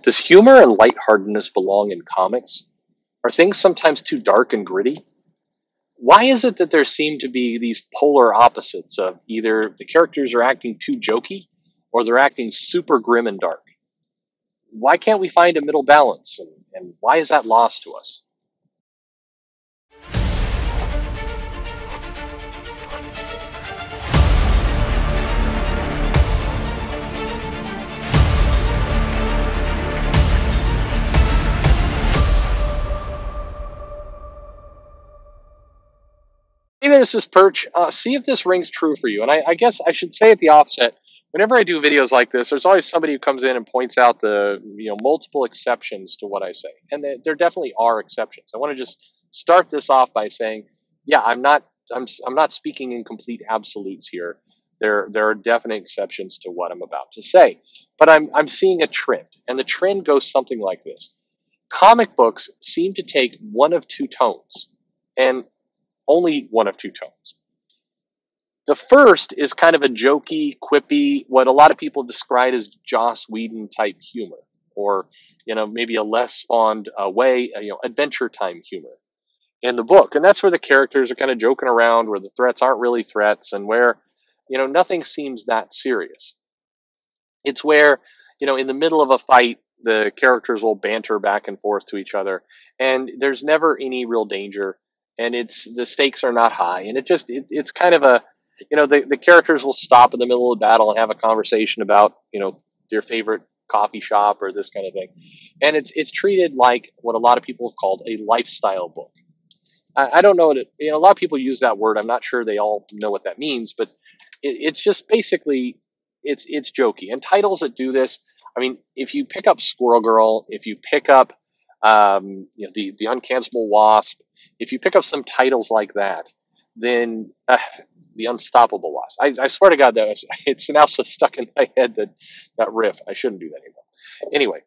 Does humor and lightheartedness belong in comics? Are things sometimes too dark and gritty? Why is it that there seem to be these polar opposites of either the characters are acting too jokey or they're acting super grim and dark? Why can't we find a middle balance? And why is that lost to us? Hey there, this is Perch. See if this rings true for you. And I guess I should say at the offset, whenever I do videos like this, there's always somebody who comes in and points out the multiple exceptions to what I say, and there definitely are exceptions. I want to just start this off by saying, yeah, I'm not speaking in complete absolutes here. There are definite exceptions to what I'm about to say, but I'm seeing a trend, and the trend goes something like this: comic books seem to take one of two tones, and only one of two tones. The first is kind of a jokey, quippy, what a lot of people describe as Joss Whedon type humor, or maybe a less fond way, Adventure Time humor in the book, and that's where the characters are kind of joking around, where the threats aren't really threats, and where nothing seems that serious. It's where in the middle of a fight, the characters will banter back and forth to each other, and there's never any real danger, and the stakes are not high, and it's kind of a the characters will stop in the middle of the battle and have a conversation about their favorite coffee shop or this kind of thing, and it's treated like what a lot of people have called a lifestyle book. I don't know what a lot of people use that word. I'm not sure they all know what that means, but it's just basically it's jokey. And titles that do this, I mean, if you pick up Squirrel Girl, if you pick up the Uncancelable Wasp, if you pick up some titles like that, then the Unstoppable Wasp. I swear to God, it's now so stuck in my head that riff. I shouldn't do that anymore. Anyway,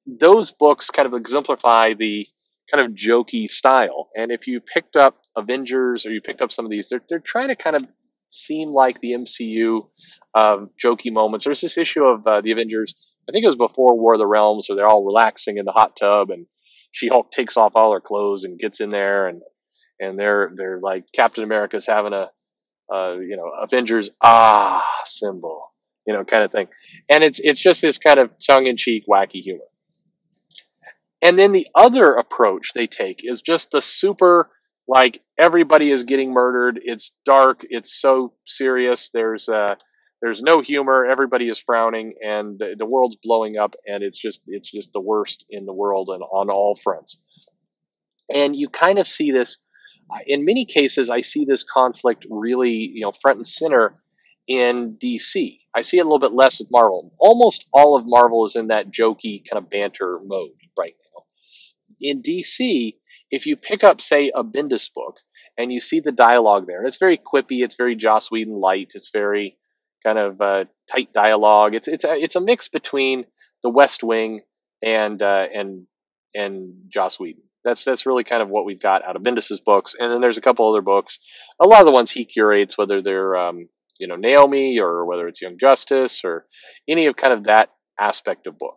those books kind of exemplify the kind of jokey style. And if you picked up Avengers or you picked up some of these, they're trying to kind of seem like the MCU jokey moments. There's this issue of the Avengers, I think it was before War of the Realms, where they're all relaxing in the hot tub, and She-Hulk takes off all her clothes and gets in there, and they're like Captain America's having a Avengers symbol, kind of thing, and it's just this kind of tongue-in-cheek wacky humor. And then the other approach they take is just the super, like, everybody is getting murdered. It's dark. It's so serious. There's no humor. Everybody is frowning, and the world's blowing up, and it's just the worst in the world and on all fronts. And you kind of see this in many cases. I see this conflict really, front and center in DC. I see it a little bit less with Marvel. Almost all of Marvel is in that jokey kind of banter mode right now. In DC, if you pick up, say, a Bendis book and you see the dialogue there, and it's very quippy, it's very Joss Whedon light, it's very kind of tight dialogue. It's a mix between The West Wing and Joss Whedon. That's really kind of what we've got out of Bendis's books. And then there's a couple other books, a lot of the ones he curates, whether they're Naomi or whether it's Young Justice or any of kind of that aspect of book.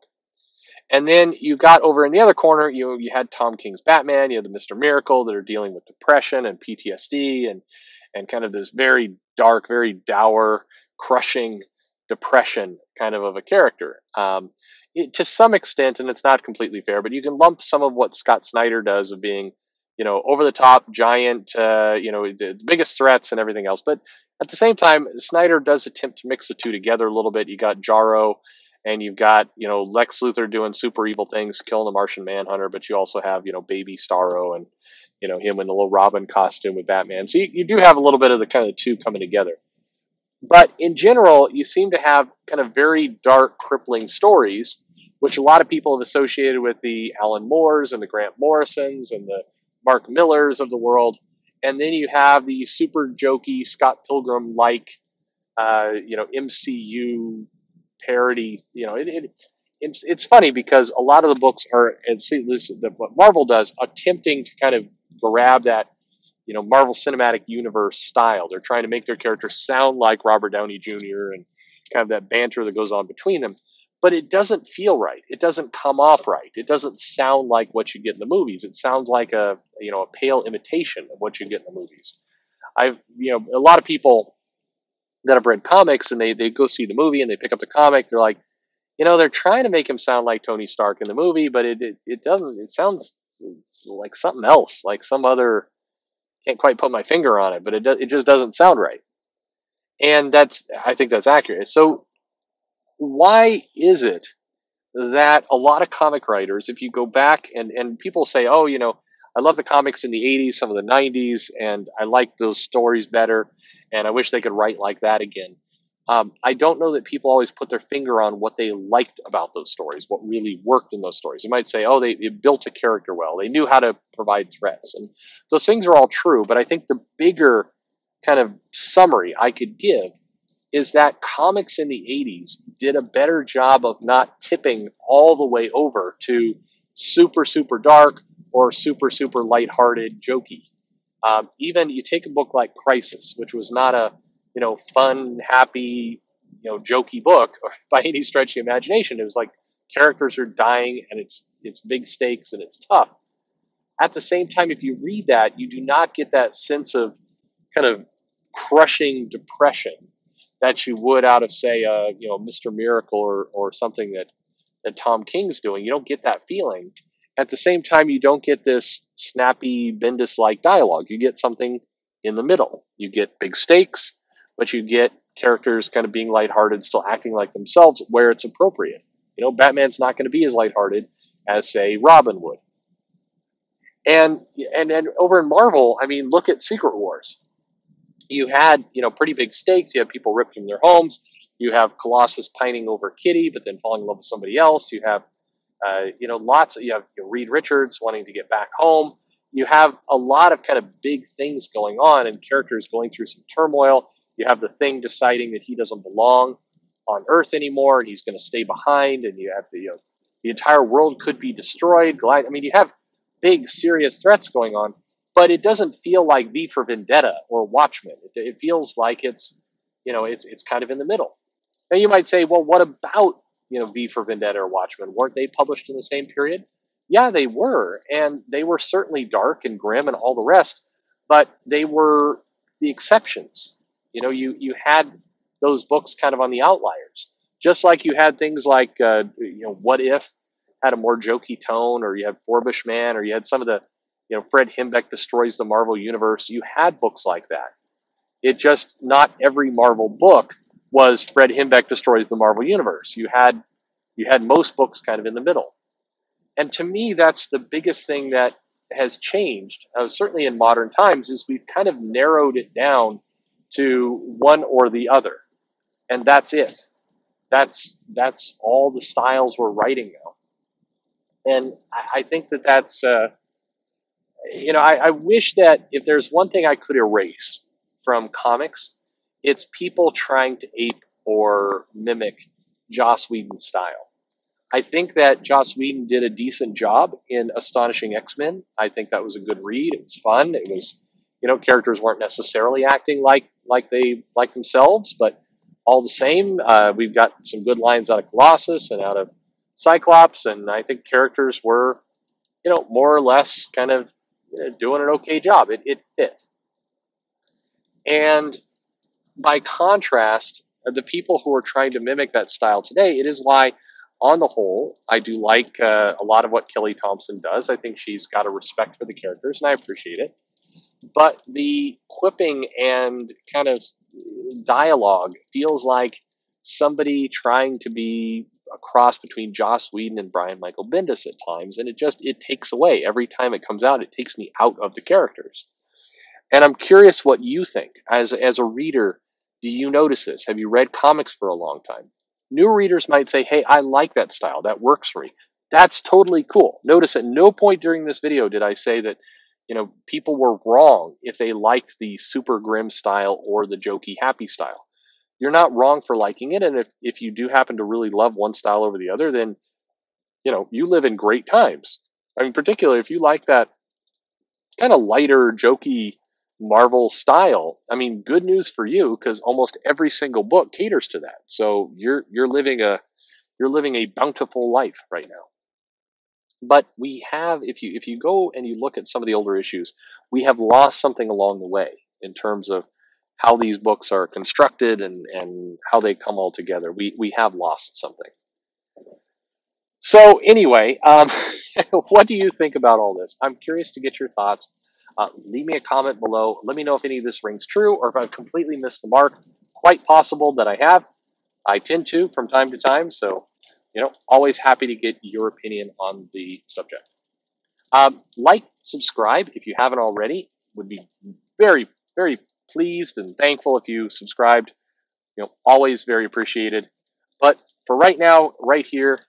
And then you got over in the other corner, you had Tom King's Batman, you had the Mr. Miracle that are dealing with depression and PTSD and kind of this very dark, very dour, crushing depression kind of a character. To some extent, and it's not completely fair, but you can lump some of what Scott Snyder does of being, over the top, giant, the biggest threats and everything else. But at the same time, Snyder does attempt to mix the two together a little bit. You got Jarro, and you've got, Lex Luthor doing super evil things, killing the Martian Manhunter, but you also have, baby Starro and, him in the little Robin costume with Batman. So you do have a little bit of the kind of two coming together. But in general, you seem to have kind of very dark, crippling stories, which a lot of people have associated with the Alan Moores and the Grant Morrisons and the Mark Millers of the world. And then you have the super jokey Scott Pilgrim-like, MCU parody. It's funny because a lot of the books are, and see this, what Marvel does, attempting to kind of grab that, Marvel Cinematic Universe style. They're trying to make their characters sound like Robert Downey Jr. and kind of that banter that goes on between them. but it doesn't feel right. It doesn't come off right. It doesn't sound like what you get in the movies. It sounds like a pale imitation of what you get in the movies. A lot of people that have read comics and they go see the movie and they pick up the comic, they're like, they're trying to make him sound like Tony Stark in the movie, but it doesn't. It sounds like something else, like some other. Can't quite put my finger on it, but it just doesn't sound right. And I think that's accurate. So why is it that a lot of comic writers, if you go back and people say, oh, I love the comics in the 80s, some of the 90s, and I like those stories better, and I wish they could write like that again. I don't know that people always put their finger on what they liked about those stories, what really worked in those stories. You might say, oh, they built a character well, they knew how to provide threats, and those things are all true. But I think the bigger kind of summary I could give is that comics in the 80s did a better job of not tipping all the way over to super, super dark or super, super lighthearted, jokey. Even you take a book like Crisis, which was not a fun, happy, jokey book by any stretch of the imagination. It was like characters are dying and it's big stakes and it's tough. At the same time, if you read that, you do not get that sense of kind of crushing depression that you would out of, say, Mr. Miracle or something that Tom King's doing. You don't get that feeling. At the same time, you don't get this snappy Bendis-like dialogue. You get something in the middle. You get big stakes, but you get characters kind of being lighthearted, still acting like themselves where it's appropriate. Batman's not going to be as lighthearted as, say, Robin would. And over in Marvel, I mean, look at Secret Wars. You had, pretty big stakes. You have people ripped from their homes. You have Colossus pining over Kitty, but then falling in love with somebody else. You have, you have Reed Richards wanting to get back home. You have a lot of kind of big things going on and characters going through some turmoil. You have the Thing deciding that he doesn't belong on Earth anymore and he's going to stay behind. And you have the entire world could be destroyed. I mean, you have big, serious threats going on, but it doesn't feel like V for Vendetta or Watchmen. It feels like it's kind of in the middle. Now you might say, well, what about V for Vendetta or Watchmen? Weren't they published in the same period? Yeah, they were, and they were certainly dark and grim and all the rest, but they were the exceptions. You had those books kind of on the outliers, just like you had things like What If had a more jokey tone, or you had Forbush Man, or you had some of the Fred Himbeck Destroys the Marvel Universe. You had books like that. It just, not every Marvel book was Fred Himbeck Destroys the Marvel Universe. You had most books kind of in the middle. And to me, that's the biggest thing that has changed, certainly in modern times, is we've kind of narrowed it down to one or the other. And that's it. That's all the styles we're writing now. And I think that's, I wish that if there's one thing I could erase from comics, it's people trying to ape or mimic Joss Whedon's style. I think that Joss Whedon did a decent job in Astonishing X-Men. I think that was a good read. It was fun. It was, characters weren't necessarily acting like themselves, but all the same, we've got some good lines out of Colossus and out of Cyclops, and I think characters were, more or less kind of doing an okay job. It fit. And by contrast, the people who are trying to mimic that style today, it is why, on the whole, I do like a lot of what Kelly Thompson does. I think she's got a respect for the characters, and I appreciate it. But the quipping and kind of dialogue feels like somebody trying to be a cross between Joss Whedon and Brian Michael Bendis at times, and it takes away. Every time it comes out, it takes me out of the characters. And I'm curious what you think. As a reader, do you notice this? Have you read comics for a long time? New readers might say, hey, I like that style. That works for me. That's totally cool. Notice at no point during this video did I say that people were wrong if they liked the super grim style or the jokey happy style. You're not wrong for liking it. And if you do happen to really love one style over the other, then, you live in great times. I mean, particularly if you like that kind of lighter, jokey Marvel style, I mean, good news for you, because almost every single book caters to that. So you're living a you're living a bountiful life right now. But we have, if you go and you look at some of the older issues, we have lost something along the way in terms of how these books are constructed and how they come all together. We have lost something. So anyway, what do you think about all this? I'm curious to get your thoughts. Leave me a comment below. Let me know if any of this rings true or if I've completely missed the mark. Quite possible that I have. I tend to from time to time. So, always happy to get your opinion on the subject. Like, subscribe if you haven't already. Would be very, very pleased and thankful if you subscribed. Always very appreciated. But for right now, right here,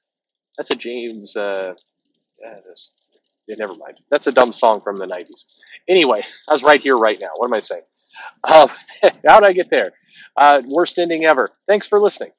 that's a James. Never mind. That's a dumb song from the '90s. Anyway, I was right here, right now. What am I saying? Uh, how did I get there? Worst ending ever. Thanks for listening.